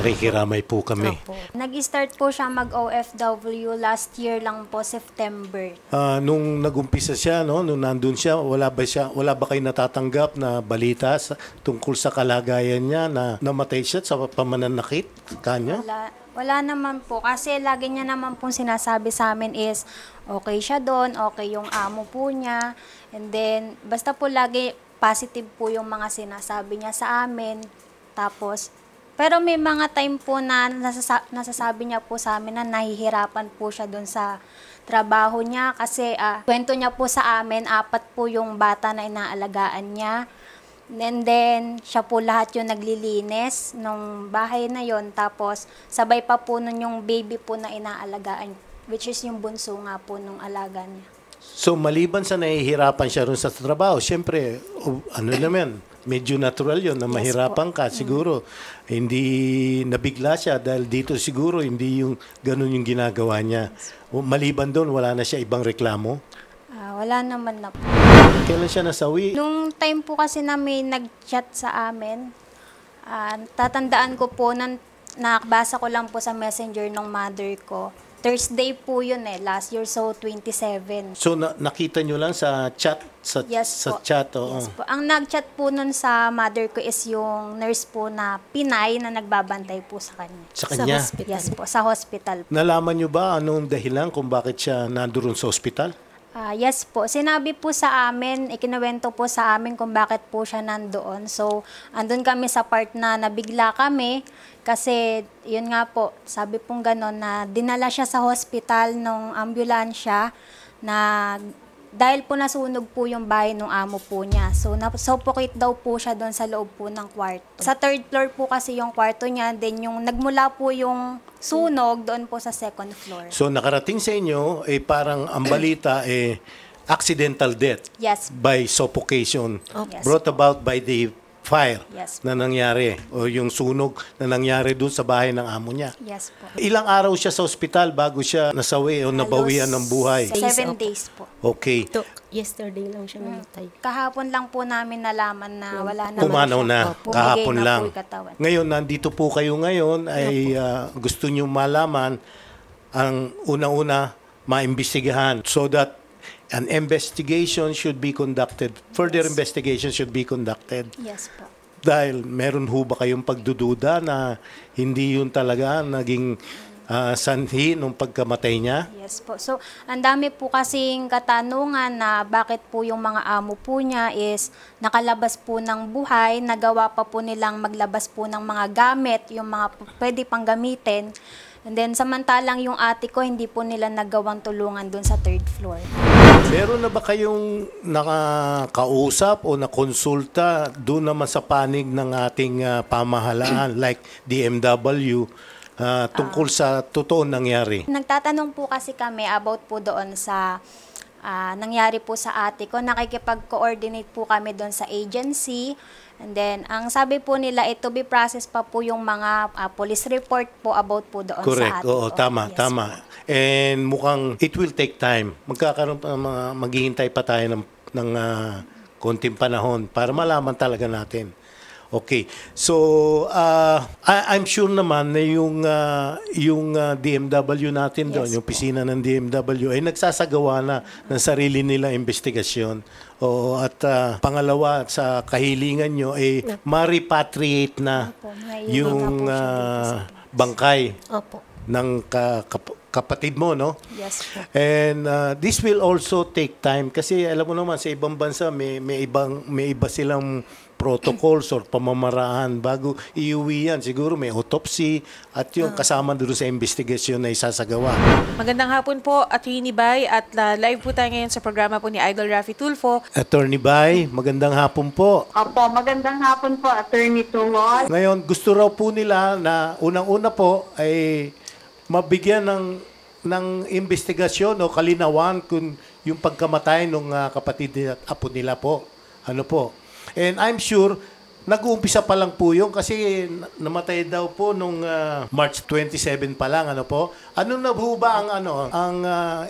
Nakikiramay po kami. Opo. Nag-start po siya mag-OFW last year lang po, September. Nung nag-umpisa siya, no, nung nandun siya, wala ba kayo natatanggap na balita tungkol sa kalagayan niya na namatay siya sa pamananakit kanya? Wala naman po. Kasi lagi niya naman pong sinasabi sa amin is okay siya doon, okay yung amo po niya. And then, basta po lagi positive po yung mga sinasabi niya sa amin. Tapos, pero may mga time po na nasasabi niya po sa amin na nahihirapan po siya doon sa trabaho niya. Kasi kwento niya po sa amin, 4 po yung bata na inaalagaan niya. And then, siya po lahat yung naglilinis nung bahay na yon. Tapos, sabay pa po nun yung baby po na inaalagaan, which is yung bunso nga po nung alaga niya. So, maliban sa nahihirapan siya rin sa trabaho, siyempre, ano naman, medyo natural yon na mahirapan ka. Siguro, hindi nabigla siya dahil dito siguro hindi yung ganun yung ginagawa niya. Maliban doon, wala na siya ibang reklamo? Wala naman na po. Kailan siya nasawi? Nung time po kasi na may nag-chat sa amin, tatandaan ko po, nakabasa ko lang po sa messenger ng mother ko. Thursday po yun last year, so 27. So, nakita nyo lang sa chat? Yes sa po. chat, oo. Yes po. Ang nag-chat po nun sa mother ko is yung nurse po na Pinay na nagbabantay po sa kanya. Sa kanya? Sa hospital. Yes po, sa hospital. Nalaman nyo ba anong dahilan kung bakit siya nandoon sa ospital? Yes po. Sinabi po sa amin, ikinuwento po sa amin kung bakit po siya nandoon. So, andun kami sa part na nabigla kami kasi yun nga po, sabi pong gano'n na dinala siya sa hospital ng ambulansya na dahil po nasunog po yung bahay ng amo po niya. So, suffocate daw po siya doon sa loob po ng kwarto. Sa 3rd floor po kasi yung kwarto niya, then yung nagmula po yung sunog doon po sa 2nd floor. So, nakarating sa inyo, parang ang balita, accidental death. Yes. By suffocation. Yes. Brought about by the fire Yes. na nangyari o yung sunog na nangyari doon sa bahay ng amo niya. Yes po. Ilang araw siya sa ospital bago siya nasawi o nabawian ng buhay? 7 days po. Okay. Yesterday lang siya namatay. Kahapon lang po namin nalaman na wala na. Pumanaw na, kahapon na lang. po yung katawan. Ngayon, nandito po kayo ngayon ay gusto nyo malaman ang una-una maimbestigahan so that an investigation should be conducted. Further investigation should be conducted. Yes po. Dahil meron ho ba kayong pagdududa na hindi yun talaga naging sanhi nung pagkamatay niya? Yes po. So, ang dami po kasing katanungan na bakit po yung mga amo po niya is nakalabas po ng buhay, nagawa pa po nilang maglabas po ng mga gamit, yung mga pwede pang gamitin. And then, samantalang yung ate ko, hindi po nila nagawang tulungan dun sa 3rd floor. Meron na ba kayong nakakausap o nakonsulta doon naman sa panig ng ating pamahalaan like DMW tungkol sa totoong nangyari? Nagtatanong po kasi kami about po doon sa nangyari po sa ate ko. Nakikipag-coordinate po kami doon sa agency. And then, ang sabi po nila, to be processed pa po yung mga police report po about po doon Correct. sa ate ko. Oo, tama, Yes tama. po. And mukhang it will take time. Magkakaroon pa, maghihintay pa tayo ng konting panahon para malaman talaga natin. Okay. So, I'm sure naman na yung DMW natin doon, Yes yung opisina ng DMW, ay nagsasagawa na ng sarili nila investigasyon. Oo, at pangalawa, sa kahilingan nyo, ay ma-repatriate na Opo, may yung na po siya dito sa bangkay Opo. ng kapatid mo, no? Yes po. And this will also take time kasi alam mo naman sa ibang bansa may iba silang protocols or pamamaraan bago iuwi yan. Siguro may autopsy at yung kasama doon sa investigasyon na isasagawa. Magandang hapon po, Attorney Bay, at live po tayo ngayon sa programa po ni Idol Raffy Tulfo. Attorney Bay, magandang hapon po. Opo, magandang hapon po, Attorney Tungol. Ngayon, gusto raw po nila na unang-una po ay mabigyan ng investigasyon o kalinawan kung yung pagkamatay ng kapatid at apo nila po. Ano po? And I'm sure, nag-uumpisa pa lang po yun kasi namatay daw po nung March 27 pa lang. Ano po? Ano na po ba ang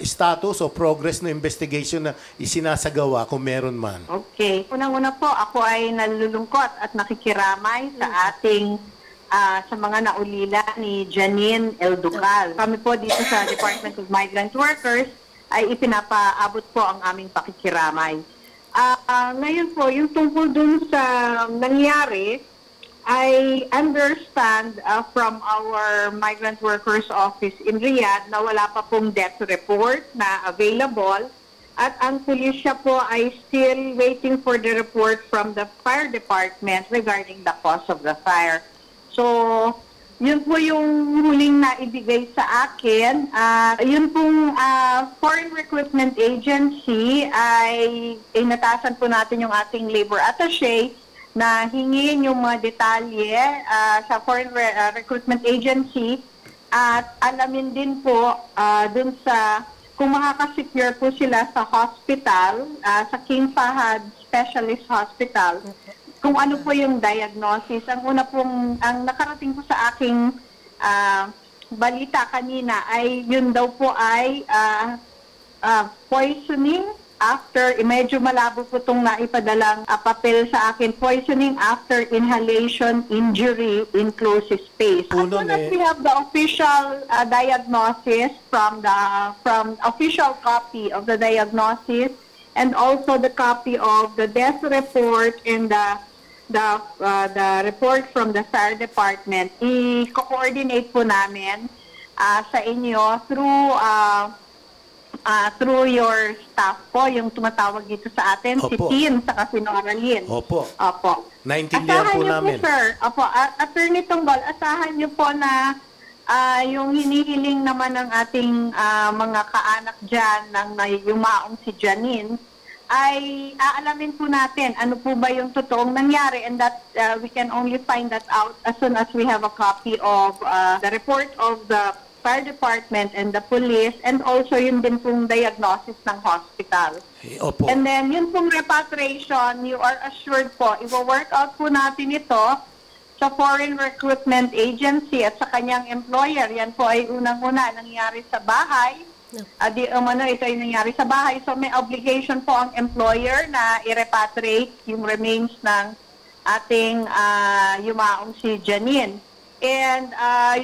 status o progress ng investigation na isinasagawa kung meron man? Okay. Unang-una po, ako ay nalulungkot at nakikiramay sa ating sa mga naulila ni Janine Elducal. Kami po dito sa Department of Migrant Workers ay ipinapaabot po ang aming pakikiramay. Ngayon po, yung tungkol dun sa nangyari, I understand from our Migrant Workers Office in Riyadh na wala pa pong death report na available at ang pulisya po ay still waiting for the report from the fire department regarding the cause of the fire. So, yun po yung huling naibigay sa akin. Yun pong Foreign Recruitment Agency ay inatasan po natin yung ating labor attaché na hingin yung mga detalye sa Foreign Recruitment Agency at alamin din po dun sa kung makakasecure po sila sa hospital, sa King Fahad Specialist Hospital, kung ano po yung diagnosis. Ang una pong, ang nakarating po sa aking balita kanina ay yun daw po ay poisoning after, medyo malabo po itong naipadalang papel sa akin, poisoning after inhalation injury in closest space. As soon as we have the official diagnosis from official copy of the diagnosis and also the copy of the death report and the report from the fire department, i-coordinate po namin sa inyo through your staff po, yung tumatawag dito sa atin, Opo. si Tin, saka si Noralyn. Opo. Opo. Naintindihan Asahan po niyo namin. Po, sir. Opo. Attorney Tunggol, asahan niyo po na yung hinihiling naman ng ating mga kaanak dyan ng yumaong si Janine, ay aalamin po natin ano po ba yung totoong nangyari, and that we can only find that out as soon as we have a copy of the report of the fire department and the police, and also yun din pong diagnosis ng hospital. Opo. And then yun pong repatriation, you are assured po, i-work out po natin ito sa Foreign Recruitment Agency at sa kanyang employer. Yan po ay unang-una nangyari sa bahay. Ito ay nangyari sa bahay. So may obligation po ang employer na i-repatriate yung remains ng ating yumaong si Janine. And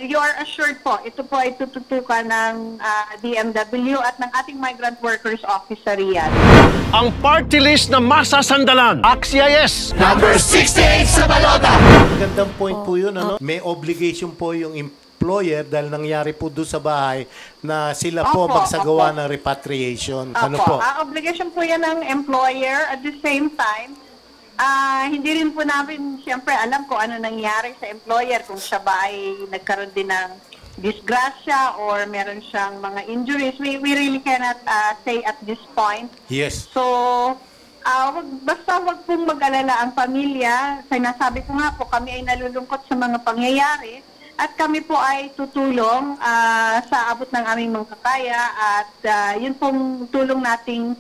you are assured po, ito po ay tututukan ng DMW at ng ating Migrant Workers Office sa Riyadh. Ang party list na masasandalan. AXIS! Number 68 sa balota. Magandang point po yun. Ano? May obligation po yung employer dahil nangyari po doon sa bahay na sila po Opo, magsagawa opo. ng repatriation. Ano Opo, po? obligation po yan ng employer. At the same time, hindi rin po namin siyempre alam kung ano nangyari sa employer, kung siya ba ay nagkaroon din ng disgrasya or meron siyang mga injuries. We really cannot say at this point. Yes. So, basta wag pong mag-alala ang pamilya. Sinasabi ko nga po, kami ay nalulungkot sa mga pangyayari at kami po ay tutulong sa abot ng aming mga kakaya at yun pong tulong nating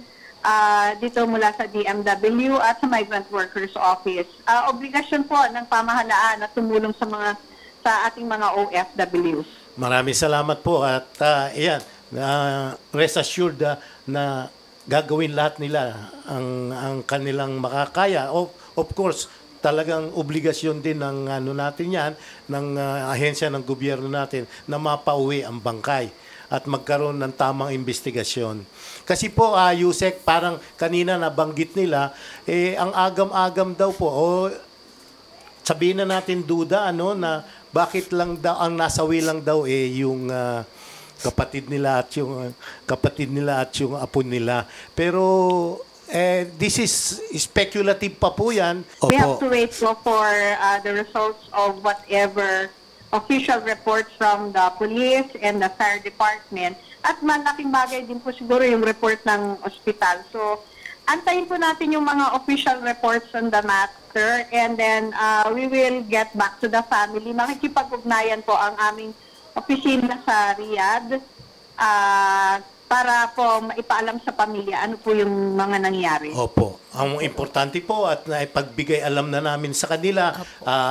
dito mula sa DMW at sa Migrant Workers Office. Obligasyon po ng pamahalaan na tumulong sa ating mga OFWs. Maraming salamat po at ayan, rest assured na gagawin lahat nila ang kanilang makakaya. Of course, talagang obligasyon din ng natin yan, ng ahensya ng gobyerno natin na mapauwi ang bangkay at magkaroon ng tamang investigasyon. Kasi po, Yusek, parang kanina nabanggit nila, ang agam-agam daw po, sabihin na natin duda, na bakit lang daw, ang nasawi lang daw yung kapatid nila at yung apo nila. Pero this is speculative pa po yan. Opo. We have to wait for the results of whatever official reports from the police and the fire department. At malaking bagay din po siguro yung report ng ospital. So, antayin po natin yung mga official reports on the matter and then we will get back to the family. Makikipag-ugnayan po ang aming opisina sa Riyadh para po maipaalam sa pamilya ano po yung mga nangyari. Opo. Ang importante po at naipagbigay alam na namin sa kanila,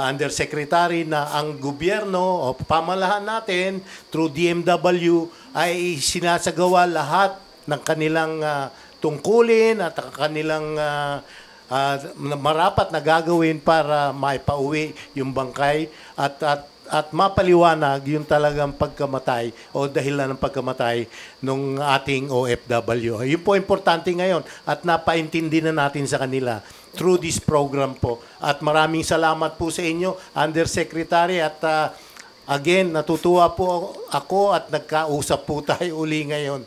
Undersecretary, na ang gobyerno o pamalahan natin through DMW ay sinasagawa lahat ng kanilang tungkulin at kanilang marapat na gagawin para maipauwi yung bangkay at at mapaliwanag yung talagang pagkamatay o dahilan ng pagkamatay ng ating OFW. Yun po importante ngayon at napaintindi na natin sa kanila through this program po. At maraming salamat po sa inyo, Undersecretary, at again, natutuwa po ako at nagkausap po tayo uli ngayon.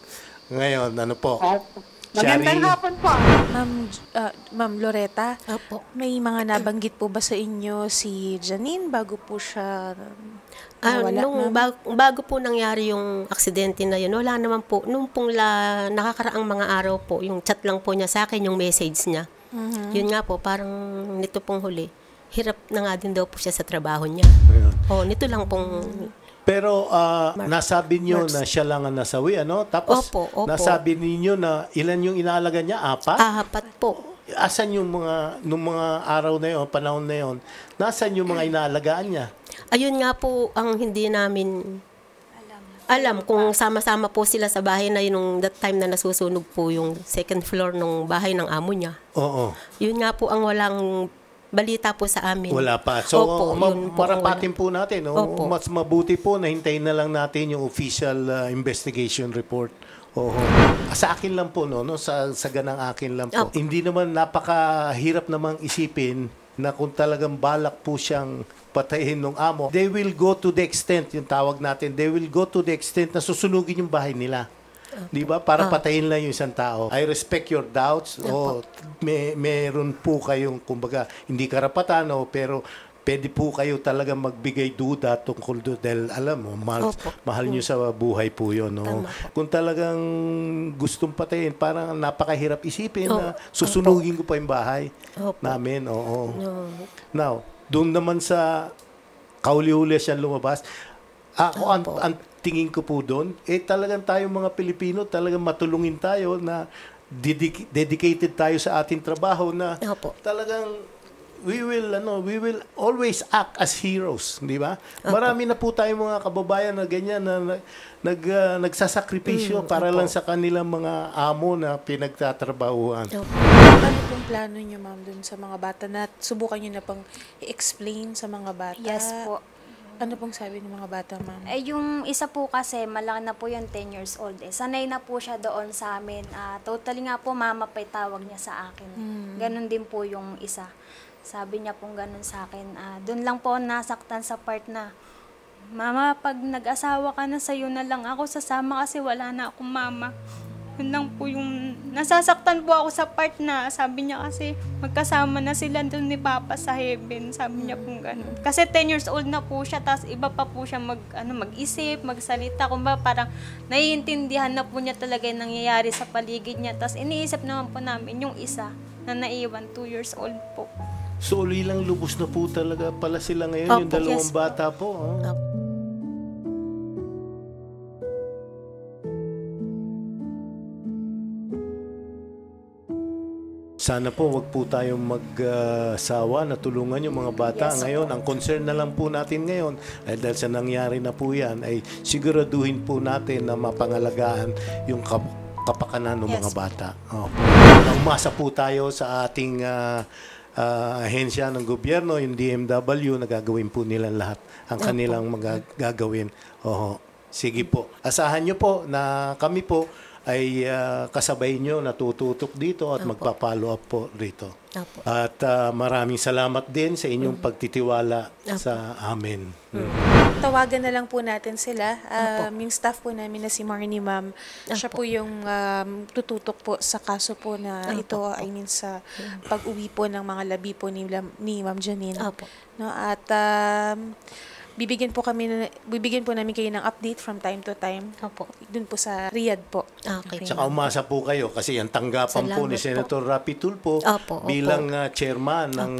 Ngayon, ano po? Magandang Shari. hapon po. Ma'am Loretta, Opo. may mga nabanggit po ba sa inyo si Janine bago po siya nawala? Nung ma'am? bago po nangyari yung aksidente na yun, wala naman po. Nung pong nakakaraang mga araw po, yung chat lang po niya sa akin, yung message niya. Yun nga po, parang nito pong huli. Hirap na nga din daw po siya sa trabaho niya. Nito lang pong... Pero nasabi niyo na siya lang ang nasawi, ano? Tapos Opo. nasabi niyo na ilan yung inaalaga niya? 4? 4 po. Asan yung nung mga araw na yon, panahon na yon? Nasaan yung mga inaalagaan niya? Ayun nga po ang hindi namin alam kung sama-sama po sila sa bahay na yun nung that time na nasusunog po yung second floor ng bahay ng amo niya. Oo. Yun nga po ang walang balita po sa amin. Wala pa. So, Opo, yun po ang marapatin po natin. Opo. Mas mabuti po na hintayin na lang natin yung official investigation report. Oo. Sa akin lang po, no? Sa ganang akin lang po. Opo. Hindi naman napakahirap namang isipin na kung talagang balak po siyang patayin ng amo, they will go to the extent, yung tawag natin, they will go to the extent na susunugin yung bahay nila. Di ba? Para patayin lang yung isang tao. I respect your doubts. Meron po kayong, kumbaga, hindi karapatan, pero pwede po kayo talaga magbigay duda tungkol doon dahil alam mo, mahal nyo sa buhay po yun. No? Kung talagang gustong patayin, parang napakahirap isipin na susunugin ko pa yung bahay namin. Oo. Now, doon naman sa kauli-uli siya lumabas, ako ang tingin ko po doon, talagang tayong mga Pilipino, talagang matulungin tayo na dedicated tayo sa ating trabaho na talagang we will always act as heroes, di ba? Marami na po tayong mga kababayan na ganyan na nagsasakripisyo para lang sa kanilang mga amo na pinagtatrabahuan. Ano pong plano niyo, ma'am, dun sa mga bata na subukan niyo na pang i-explain sa mga bata? Yes po. Ano pong sabi ng mga bata, ma'am? Yung isa po kasi, malaki na po yung 10 years old. Sanay na po siya doon sa amin. Totally nga po, mama pa tawag niya sa akin. Ganon din po yung isa. Sabi niya pong ganon sa akin. Doon lang po nasaktan sa part na, Mama, pag nag-asawa ka na, sa'yo na lang ako sasama kasi wala na akong mama. Yun lang po yung, nasasaktan po ako sa part na, sabi niya kasi, magkasama na sila doon ni Papa sa heaven. Sabi niya pong gano'n. Kasi 10 years old na po siya, tapos iba pa po siya mag-isip, magsalita. Kung ba, parang naiintindihan na po niya talaga yung nangyayari sa paligid niya. Tapos iniisip naman po namin yung isa na naiwan, 2 years old po. So, ilang lubos na po talaga pala sila ngayon, yung dalawang bata po. Sana po wag po tayong magsawa na tulungan yung mga bata ngayon. Ang concern na lang po natin ngayon ay dahil sa nangyari na po yan ay siguraduhin po natin na mapangalagaan yung kapakanan ng mga bata. Umasa po tayo sa ating ahensya ng gobyerno, yung DMW, na gagawin po nila lahat ang kanilang gagawin. Sige po. Asahan nyo po na kami po ay kasabay nyo natututok dito at magpa-follow up po rito. At maraming salamat din sa inyong pagtitiwala sa amin. Tawagan na lang po natin sila. Yung staff po namin na si Marnie, ma'am, siya po yung tututok po sa kaso po na ito, I mean sa pag-uwi po ng mga labi po ni Ma'am Janine. No, at bibigyan po namin kayo ng update from time to time. Doon po sa Riyadh po. Tsaka umasa po kayo kasi ang tanggapan po ni Senator Rapi Tulfo bilang chairman ng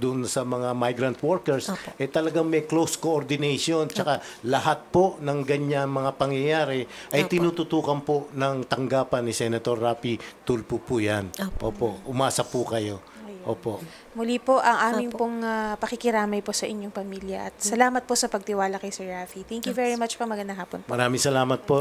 doon sa mga migrant workers, talagang may close coordination. Tsaka lahat po ng ganyan mga pangyayari ay tinututukan po ng tanggapan ni Senator Rapi Tulfo po yan. Umasa po kayo. Muli po ang aming pong pakikiramay po sa inyong pamilya at salamat po sa pagtiwala kay Sir Rafi. Thank you very much po. Magandang hapon po. Maraming salamat po.